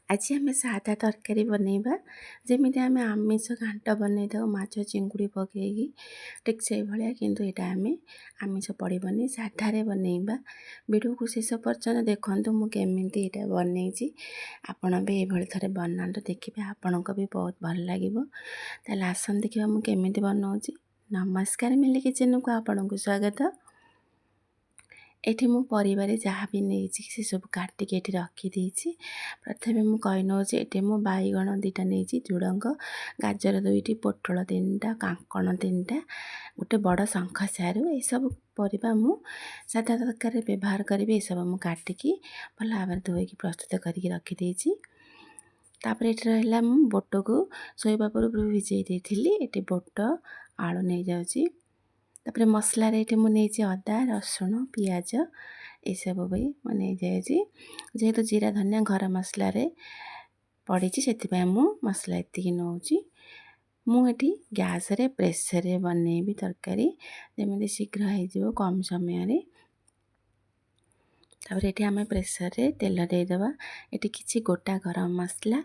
आज आम सादा तरकारी बनैबा जमी आम आमिष घाट बनई था माछ चिंगुड़ी पकईकी ठीक से भाया किंतु यहाँ आम आमिष पड़ोनी साधारे बनैबा। वीडियो को शेष पर्यंत देखु मुझे यहाँ बनई आपण भी ये थे बना देखिए आपण को भी बहुत भल लगे। ताल आसन देखा मुझे बनाऊँगी। नमस्कार मिली किचन को आपण को स्वागत। एठी मु परिवार जहाँ भी नहीं से सब काटिक ये रखीदे। प्रथम मु कही नौ ये मु बैगण दुटा नहीं झुड़ंग गाजर दुईटी पोटल 3टा कांकण 3टा गोटे बड़ शंख सारू ये सब परिबा मु सादा तरकारी व्यवहार करी। ये सब मु काटिकी भल भाव धोईकी प्रस्तुत करके रखीदे। तापर ये रहा मु बोट को शोवा पूर्व भिजई देती। ये बोट आलू नहीं जाऊँगी। तापर मसला ये मुझे अदा रसुण पियाज ये सब भी मुझे जेहेतु जीरा धनिया घर मसला पड़ी से मु मसला ये नौची। मुझे गैस रे प्रेसर रे बनैबी तरकारी जमी शीघ्र हो कम समय। तापर ये आम प्रेसर रे तेल देदेबा। ये किसी गोटा गरम मसला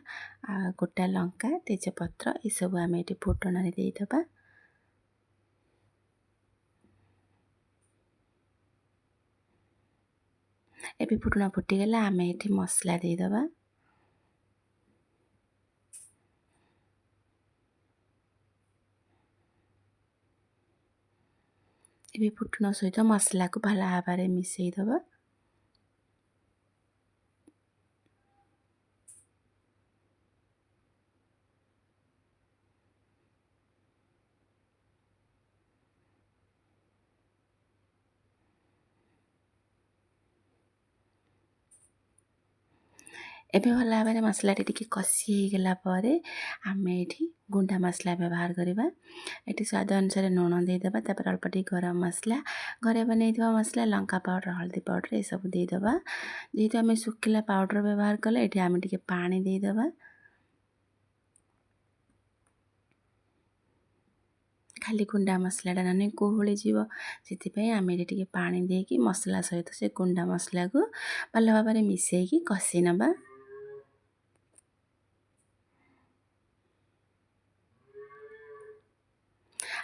गोटा लंका तेजपत्र ये सब आम ये फुटण देदेबा। एबे फुटण फुटीगला आम ये मसला देदेबा। एबे फुटण सहित मसला को भल भाव मिसईदबा। एबे भल भाव मसला टी कषि होगला आम ये गुंडा मसला व्यवहार करवा। ये स्वाद अनुसार लुण देदेबा। तापर अल्प टी गरम मसला घरे बनई मसला लंका पाउडर हल्दी पाउडर ये सब देदेबा। जेहेतु आम सुखिला पाउडर व्यवहार कले ये आम टे पानी देदेबा। खाली गुंडा मसलाटा ना कोहली जीव से आम ये पानी देकी मसला सहित से गुंडा मसला को भल भाव मिसईकी कषि नबा।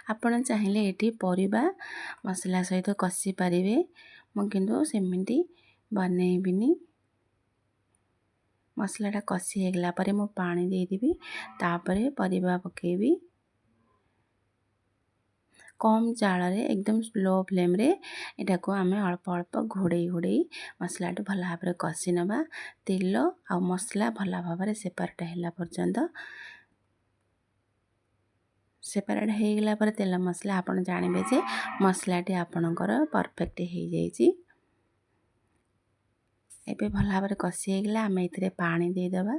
आपण चाहिए ये परिबा मसला सहित कषि पारे। मुझे सेमती बनईबिनी मसलाटा कषि होगला मु पानी देदेबी। तापर परिबा पकेबी कम जाल रे एकदम स्लो फ्लेम रे एटा को आम अल्प अल्प घोड़े घोड़े मसलाटा भल भाव कषि नबा। तेल आ मसला भल भाव सेपारेट होला पर्यंत सेपारेट होगला पर तेल मसला आपण जानबे जे मसलाटी आपणकर परफेक्ट हो जाइए। एबे भल भाव कषि होगला आम ये पानी देदेबा।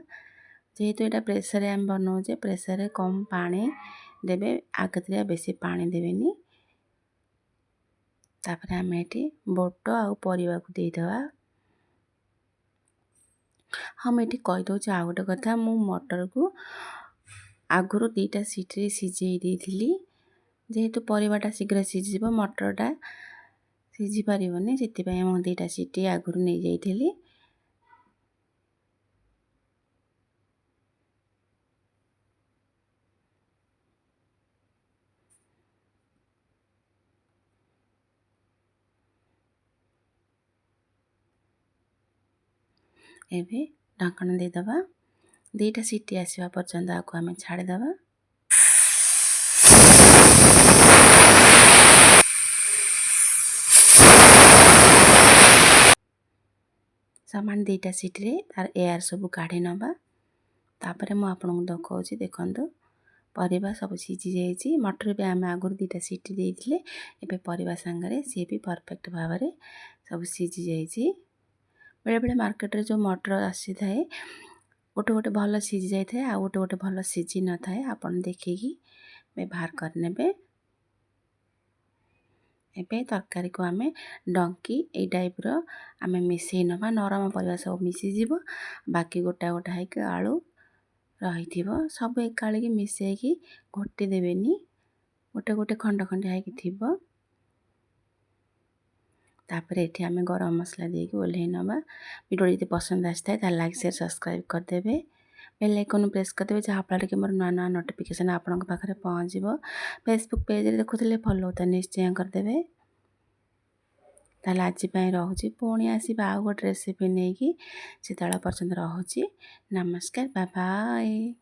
जेहेतु यहाँ प्रेसर आम बनाऊे प्रेसर कम पानी देबे आगतरिया बेसी पानी देवेनी। तापर आम ये बोट आ परिबा को देदेबा। हम ये कहीदे आ गोटे कथा मु मटर को आगुरी 2टा सीटी सिझे देती। जेहेतु परिबाटा शीघ्र सिझिब मटरटा सिझी पारिबनी से 2टा सीटी आगुरी नहीं जाइथिली। एबे ढक्कन देदेबा। 2टा सीटी आसवा पर्यंत आपको आम छाड़देबा। सामान 2टा सीटी तार एयर सब काढ़ी नबा। तापर मु आपन देखौछि देखंतु परिबा सब सिझी जाइए। मटर भी आम आगुरी 2टा सीटी देइथिले एबे परिबा संगरे सी भी परफेक्ट भाव सब सिझी जाइए। बेले बेले मार्केट रे जो मटर आसी थाए गोटे गोटे भल सिझी जाए आ गोटे गोटे भल सिझी न थाए आपन देखिकी व्यवहार करनेबे। एबे तरकारी को आम डंकी ए टाइप रो आम मिसई नबा। नरम परिबा सब मिसी जीवो बाकी गोटा गोटा है आलू रही सब एकाली मिसईकी घोटी देवेनी। गोटे गोटे खंड खंड है। तापर एठी आमे गरम मसला देके ओल्हे नबा। वीडियो यदि पसंद आए तार लाइक शेयर सब्सक्राइब करदेवे। बेल आइकन प्रेस करदेवे जहाँफल कि मोर नुआ नुआ नोटिफिकेशन आपण पाखे पहुँचो। फेसबुक पेज देखुले फॉलो तो निश्चय करदेवे। ताले आज रोचे पुणी आसवा आउ गोटे रेसिपी नहीं कि से पर्यंत रोचे। नमस्कार बाय बाय।